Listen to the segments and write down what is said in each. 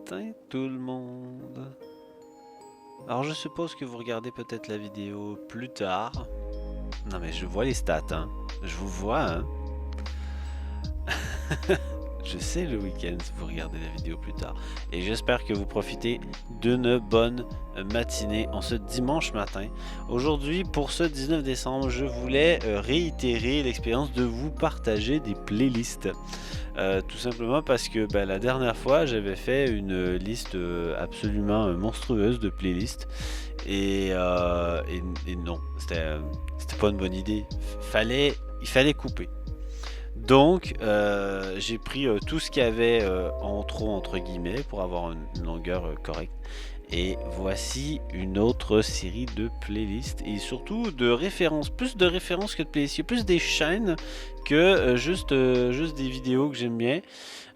matin tout le monde. Alors je suppose que vous regardez peut-être la vidéo plus tard. Non mais je vois les stats, hein. Je vous vois, hein. Je sais le week-end si vous regardez la vidéo plus tard. Et j'espère que vous profitez d'une bonne matinée en ce dimanche matin. Aujourd'hui, pour ce 19 décembre, je voulais réitérer l'expérience de vous partager des playlists. Tout simplement parce que la dernière fois, j'avais fait une liste absolument monstrueuse de playlists. Et non, c'était pas une bonne idée. Il fallait couper. Donc, j'ai pris tout ce qu'il y avait en trop, entre guillemets, pour avoir une longueur correcte. Et voici une autre série de playlists et surtout de références. Plus de références que de playlists. Il y a plus des chaînes que juste des vidéos que j'aime bien.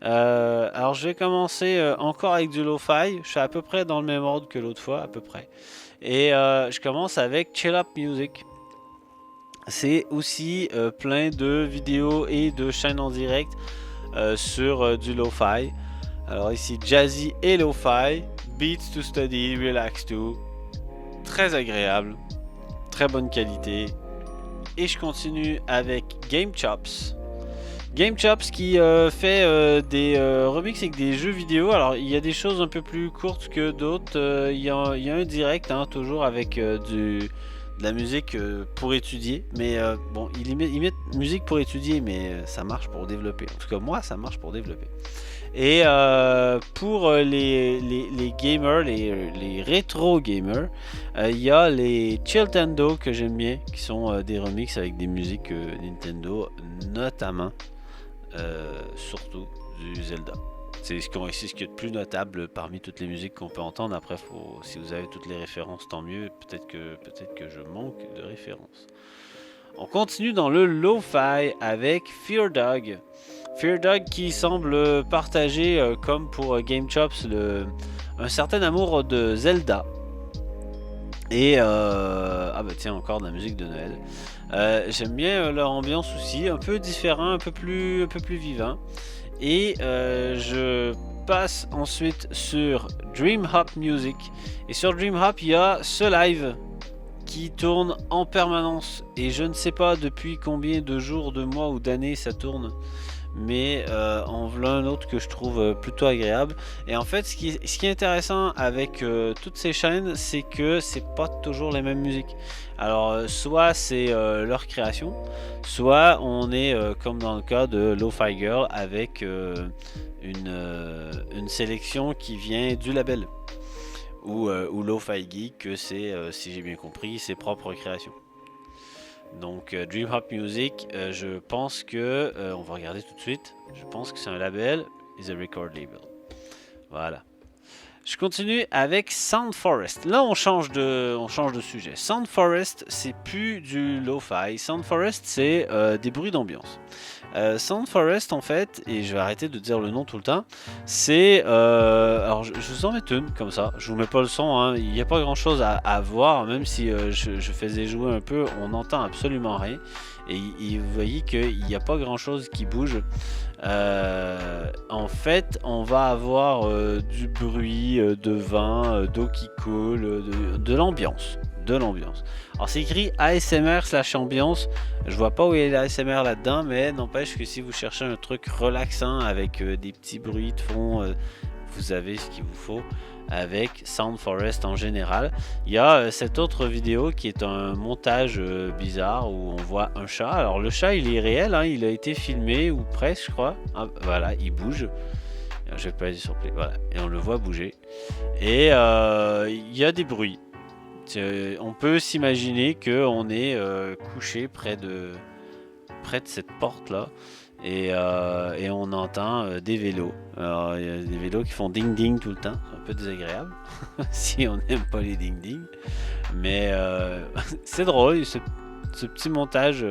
Alors, je vais commencer encore avec du lo-fi. Je suis à peu près dans le même ordre que l'autre fois, à peu près. Et je commence avec Chill Up Music. C'est aussi plein de vidéos et de chaînes en direct sur du lo-fi. Alors ici, jazzy et lo-fi, beats to study, relax to. Très agréable, très bonne qualité. Et je continue avec Game Chops. Game Chops qui fait des remixes avec des jeux vidéo. Alors il y a des choses un peu plus courtes que d'autres. Il y a un direct, hein, toujours avec de la musique pour étudier, mais bon, il met musique pour étudier, mais ça marche pour développer. En tout cas, moi, ça marche pour développer. Et pour les gamers, les rétro gamers, il y a les Chiltendo que j'aime bien, qui sont des remixes avec des musiques Nintendo, notamment, surtout du Zelda. C'est ce qu'il y a de plus notable parmi toutes les musiques qu'on peut entendre. Après, si vous avez toutes les références, tant mieux. Peut-être que je manque de références. On continue dans le lo-fi avec Fear Dog. Fear Dog qui semble partager, comme pour Game Chops, un certain amour de Zelda. Et tiens, encore de la musique de Noël. J'aime bien leur ambiance aussi, un peu différent, un peu plus vivant. Et je passe ensuite sur Dream Hop Music. Et sur Dream Hop, il y a ce live qui tourne en permanence. Et je ne sais pas depuis combien de jours, de mois ou d'années ça tourne. Mais en voilà un autre que je trouve plutôt agréable. Et en fait, ce qui est intéressant avec toutes ces chaînes, c'est que c'est pas toujours les mêmes musiques. Alors, soit c'est leur création, soit on est comme dans le cas de Lo-Fi Girl avec une sélection qui vient du label. Ou Lo-Fi Geek, que c'est, si j'ai bien compris, ses propres créations. Donc Dream Hop Music, je pense que, on va regarder tout de suite, je pense que c'est un label, is a record label. Voilà. Je continue avec Sound Forest. Là, on change de sujet. Sound Forest, c'est plus du lo-fi. Sound Forest, c'est des bruits d'ambiance. Sound Forest, en fait, et je vais arrêter de dire le nom tout le temps, c'est... alors, je vous en mets une, comme ça. Je vous mets pas le son, hein. Il n'y a pas grand-chose à voir, même si je faisais jouer un peu, on n'entend absolument rien. Et vous voyez qu'il n'y a pas grand-chose qui bouge. En fait, on va avoir du bruit, de vent, d'eau qui coule, de l'ambiance. Alors c'est écrit ASMR/ambiance. Je vois pas où est l'ASMR là-dedans, mais n'empêche que si vous cherchez un truc relaxant avec des petits bruits de fond, vous avez ce qu'il vous faut avec Sound Forest en général. Il y a cette autre vidéo qui est un montage bizarre où on voit un chat. Alors le chat, il est réel, hein, il a été filmé ou presque, je crois. Ah, voilà, il bouge. Je vais pas aller sur play. Voilà, et on le voit bouger. Et il y a des bruits. On peut s'imaginer qu'on est couché près de cette porte là et on entend des vélos. Alors il y a des vélos qui font ding ding tout le temps, c'est un peu désagréable si on n'aime pas les ding ding, mais c'est drôle ce petit montage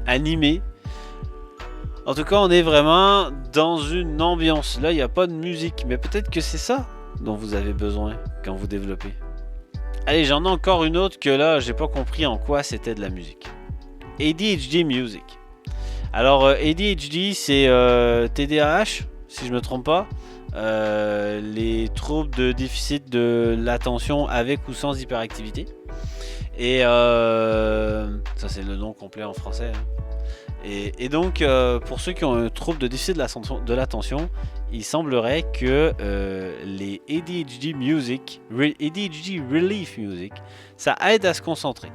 animé. En tout cas, on est vraiment dans une ambiance. Là, il n'y a pas de musique, mais peut-être que c'est ça dont vous avez besoin quand vous développez. Allez, j'en ai encore une autre que là, j'ai pas compris en quoi c'était de la musique. ADHD Music. Alors, ADHD, c'est TDAH, si je me trompe pas. les troubles de déficit de l'attention avec ou sans hyperactivité. Et ça c'est le nom complet en français. Hein. Et donc, pour ceux qui ont un trouble de déficit de l'attention, il semblerait que les ADHD Relief Music, ça aide à se concentrer.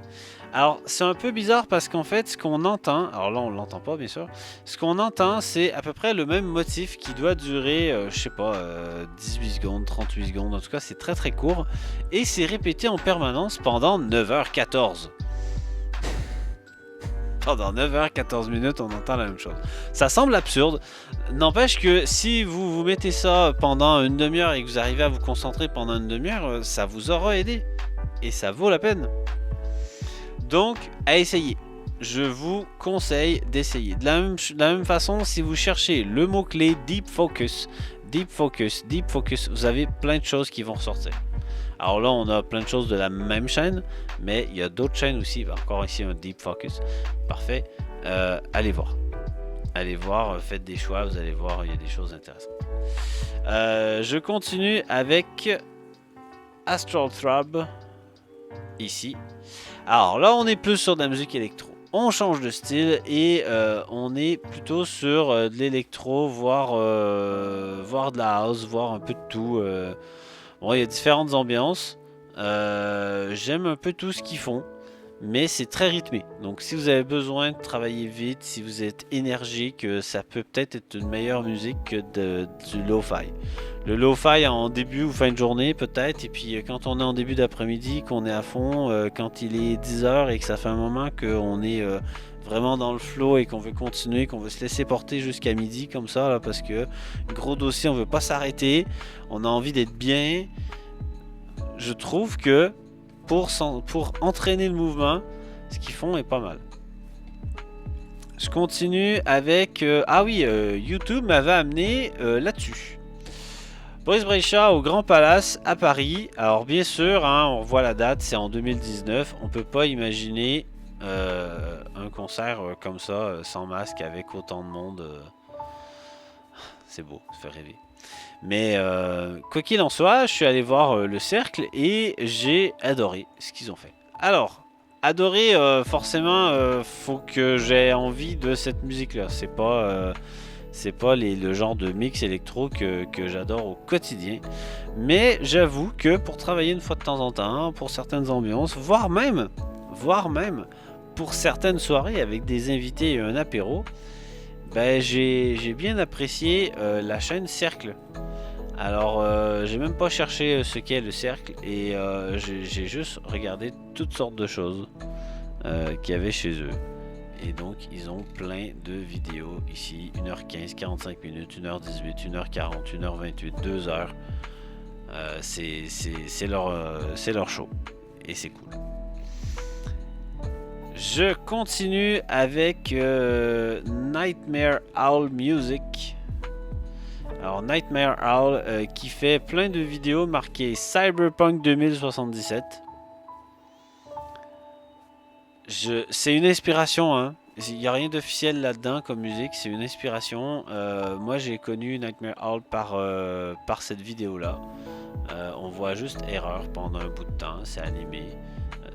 Alors, c'est un peu bizarre parce qu'en fait, ce qu'on entend, alors là, on l'entend pas, bien sûr, ce qu'on entend, c'est à peu près le même motif qui doit durer, je sais pas, 18 secondes, 38 secondes, en tout cas, c'est très très court, et c'est répété en permanence pendant 9h14. Pendant 9h14 minutes, on entend la même chose. Ça semble absurde. N'empêche que si vous vous mettez ça pendant une demi-heure et que vous arrivez à vous concentrer pendant une demi-heure, ça vous aura aidé. Et ça vaut la peine. Donc, à essayer. Je vous conseille d'essayer. De la même façon, si vous cherchez le mot-clé Deep Focus, vous avez plein de choses qui vont ressortir. Alors là, on a plein de choses de la même chaîne, mais il y a d'autres chaînes aussi. Encore ici, un Deep Focus. Parfait. Allez voir. Allez voir, faites des choix, vous allez voir, il y a des choses intéressantes. Je continue avec Astral Throb, ici. Alors là, on est plus sur de la musique électro. On change de style et on est plutôt sur de l'électro, voire de la house, voire un peu de tout. Bon, il y a différentes ambiances. J'aime un peu tout ce qu'ils font, mais c'est très rythmé. Donc, si vous avez besoin de travailler vite, si vous êtes énergique, ça peut peut-être être une meilleure musique que du lo-fi. Le lo-fi en début ou fin de journée, peut-être. Et puis, quand on est en début d'après-midi, qu'on est à fond, quand il est 10h et que ça fait un moment qu'on est vraiment dans le flow et qu'on veut continuer, qu'on veut se laisser porter jusqu'à midi comme ça, là, parce que gros dossier, on veut pas s'arrêter, on a envie d'être bien. Je trouve que pour entraîner le mouvement, ce qu'ils font est pas mal. Je continue avec YouTube m'avait amené là-dessus. Boris Brejcha au Grand Palace à Paris. Alors bien sûr, hein, on voit la date, c'est en 2019. On peut pas imaginer un concert comme ça, sans masque, avec autant de monde. C'est beau, ça fait rêver. Mais quoi qu'il en soit, je suis allé voir le cercle et j'ai adoré ce qu'ils ont fait. Alors, adorer, forcément, faut que j'ai envie de cette musique-là. C'est pas le genre de mix électro que j'adore au quotidien. Mais j'avoue que pour travailler une fois de temps en temps, pour certaines ambiances, voire même pour certaines soirées avec des invités et un apéro, ben j'ai bien apprécié la chaîne Cercle. Alors, j'ai même pas cherché ce qu'est le cercle et j'ai juste regardé toutes sortes de choses qu'il y avait chez eux. Et donc, ils ont plein de vidéos ici, 1h15, 45 minutes, 1h18, 1h40, 1h28, 2h. C'est leur show et c'est cool. Je continue avec Nightmare Owl Music. Alors Nightmare Owl qui fait plein de vidéos marquées Cyberpunk 2077. C'est une inspiration, hein. Il n'y a rien d'officiel là-dedans comme musique, c'est une inspiration. Moi j'ai connu Nightmare Owl par cette vidéo-là. On voit juste Erreur pendant un bout de temps, c'est animé.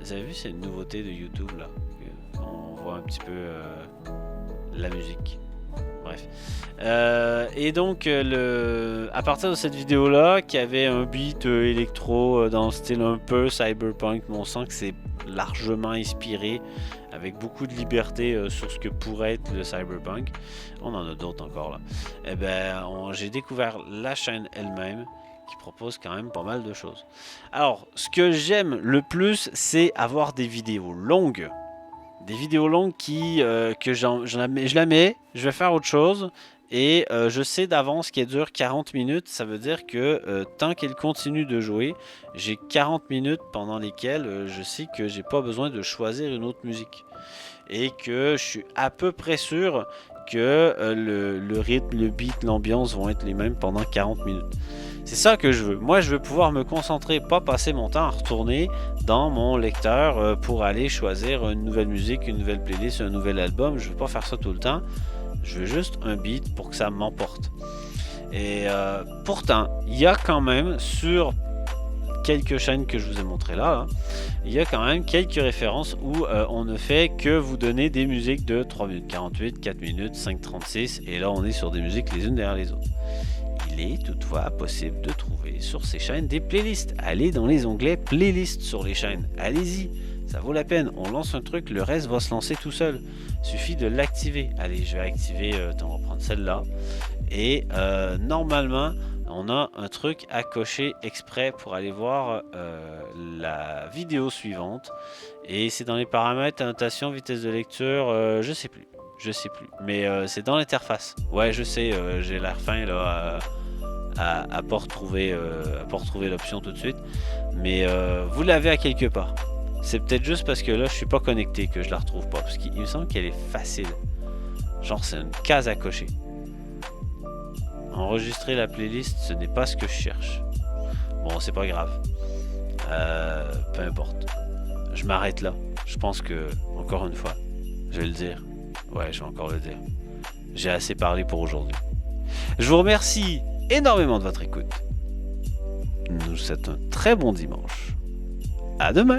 Vous avez vu, c'est une nouveauté de YouTube là. On voit un petit peu la musique. Bref. Et donc, à partir de cette vidéo-là, qui avait un beat électro dans le style un peu cyberpunk, mais on sent que c'est largement inspiré, avec beaucoup de liberté sur ce que pourrait être le cyberpunk. On en a d'autres encore là. Et ben, j'ai découvert la chaîne elle-même, qui propose quand même pas mal de choses. Alors, ce que j'aime le plus, c'est avoir des vidéos longues. Des vidéos longues que je la mets, je vais faire autre chose et je sais d'avance qu'elle dure 40 minutes. Ça veut dire que tant qu'elle continue de jouer, j'ai 40 minutes pendant lesquelles je sais que j'ai pas besoin de choisir une autre musique. Et que je suis à peu près sûr que le rythme, le beat, l'ambiance vont être les mêmes pendant 40 minutes. C'est ça que je veux. Moi, je veux pouvoir me concentrer, pas passer mon temps à retourner dans mon lecteur pour aller choisir une nouvelle musique, une nouvelle playlist, un nouvel album. Je veux pas faire ça tout le temps. Je veux juste un beat pour que ça m'emporte. Et pourtant, il y a quand même sur quelques chaînes que je vous ai montré là, il y a quand même quelques références où on ne fait que vous donner des musiques de 3 minutes 48, 4 minutes, 5,36 et là on est sur des musiques les unes derrière les autres. Il est toutefois possible de trouver sur ces chaînes des playlists. Allez dans les onglets playlists sur les chaînes, allez-y, ça vaut la peine. On lance un truc, le reste va se lancer tout seul. Suffit de l'activer. Allez, je vais activer, on va prendre celle-là. Et normalement, on a un truc à cocher exprès pour aller voir la vidéo suivante. Et c'est dans les paramètres, annotation, vitesse de lecture, je sais plus. Mais c'est dans l'interface. Ouais, je sais, j'ai l'air fin là à pas retrouver l'option tout de suite. Mais vous l'avez à quelque part. C'est peut-être juste parce que là je suis pas connecté que je la retrouve pas. Parce qu'il me semble qu'elle est facile. Genre c'est une case à cocher. Enregistrer la playlist, ce n'est pas ce que je cherche. Bon, c'est pas grave. Peu importe. Je m'arrête là. Je pense que, encore une fois, je vais le dire. Ouais, je vais encore le dire. J'ai assez parlé pour aujourd'hui. Je vous remercie énormément de votre écoute. Nous vous souhaitons un très bon dimanche. À demain!